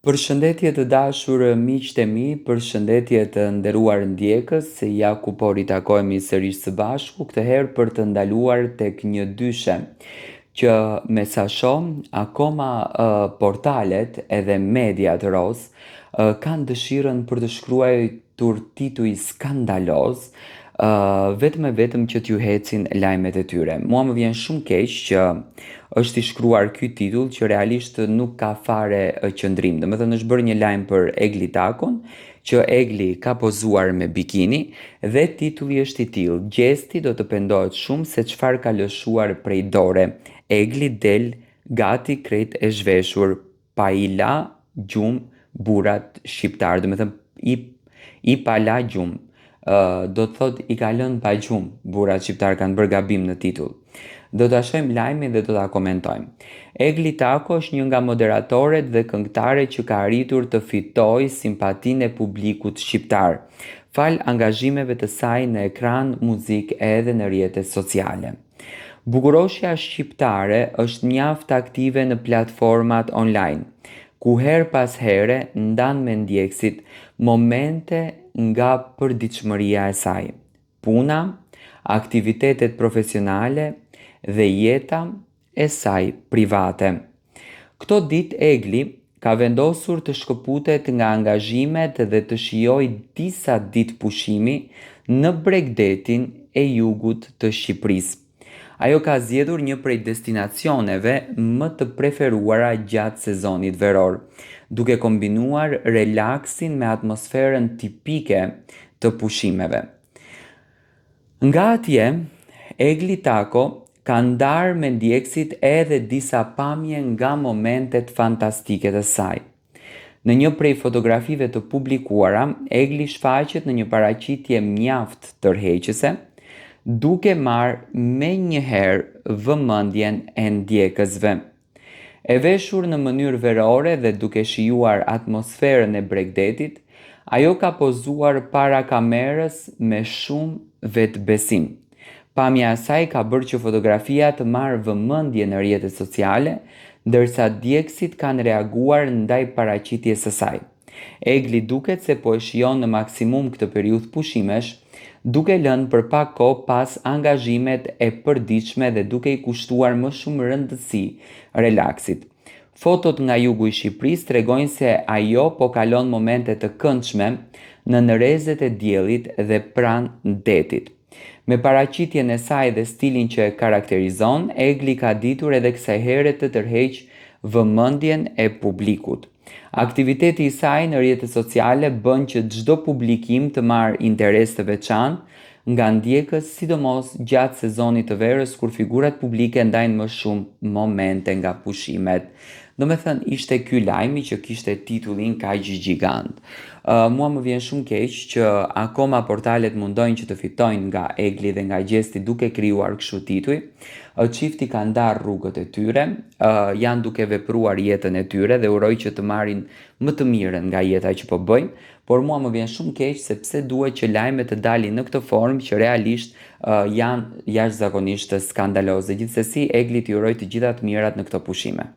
Përshëndetje të dashur miqtë e mi, përshëndetje të nderuar ndjekës, ja ku po ritakojemi sërish së bashku, këtë herë për të ndaluar tek një dyshe që me sa shoh, akoma portalet edhe mediat ros kanë dëshirën për të shkruar tituj skandaloz, vetëm e vetëm që t'ju hecin lajmet e tyre. Mua më vjen shumë keq që është i shkruar ky titull që realisht nuk ka fare qëndrim. Domethënë është bërë një lajm për Egli Takon, që Egli ka pozuar me bikini dhe titulli është i tillë: Gjesti do të pendohet shumë se çfarë ka lëshuar prej dore. Egli del gati krejt e zhveshur, pa i la gjumë burrat shqiptar. Domethënë i pa la gjumë. Do të thot i ka lënë pa gjumë burrat shqiptar, kanë bërë gabim në titull. Do ta shohim lajmin dhe do ta komentojmë. Egli Tako është një nga moderatorët dhe këngëtarët që ka arritur të fitojë simpatinë e publikut shqiptar, fal angazhimeve të saj në ekran, muzikë edhe në rrjetet sociale. Bukuroshja shqiptare është mjaft aktive në platformat online, ku her pas here ndan me ndjekësit momente nga përditshmëria e saj, puna, aktivitetet profesionale dhe jeta e saj private. Këto ditë Egli ka vendosur të shkëputet nga angazhimet dhe të shijojë disa ditë pushimi në Bregdetin e Jugut të Shqipërisë. Ajo ka zgjedhur një prej destinacioneve më të preferuara gjatë sezonit veror, duke kombinuar relaksin me atmosferën tipike të pushimeve. Nga atje, Egli Tako ka ndarë me ndjekësit edhe disa pamje nga momentet fantastike të saj. Në një prej fotografive të publikuara, Egli shfaqet në një paraqitje mjaft tërheqëse, duke marrë me njëherë vëmendjen e ndjekësve. E veshur në mënyrë verore dhe duke shijuar atmosferën e Bregdetit, ajo ka pozuar para kamerës me shumë vetbesim. Pamja e saj ka bërë që fotografia të marrë vëmendje në rrjetet sociale, ndërsa ndjekësit kanë reaguar ndaj paraqitjes së saj. Egli duket se po e shijon në maksimum këtë periudhë pushimesh, duke lënë për pak kohë pas angazhimet e përditshme dhe duke i kushtuar më shumë rëndësi relaksit. Fotot nga jugu i Shqipërisë tregojnë se ajo po kalon momente të këndshme në nërezet e diellit dhe pranë detit. Me paraqitjen e saj dhe stilin që e karakterizon, Egli ka ditur edhe kësaj here të tërheqë vëmendjen e publikut. Aktiviteti i saj në rrjetet sociale bën që çdo publikim të marrë interes të veçantë nga ndjekës, sidomos gjatë sezonit të verës kur figurat publike ndajnë më shumë momente nga pushimet. Domethënë ishte ky lajmi që kishte titullin kaq gjigant. Mua më vjen shumë keq që akoma portalet mundojnë që të fitojnë nga Egli dhe nga gjesti duke krijuar kështu tituj. Çifti ka ndarë rrugët e tyre, janë duke vepruar jetën e tyre dhe uroj që të marrin më të mirën nga jeta që po bëjnë, por mua më vjen shumë keq sepse duhet që lajmet të dalin në këtë formë që realisht janë jashtëzakonisht skandaloze. Gjithsesi, Egli t'i uroj të gjitha të mirat në këto pushime.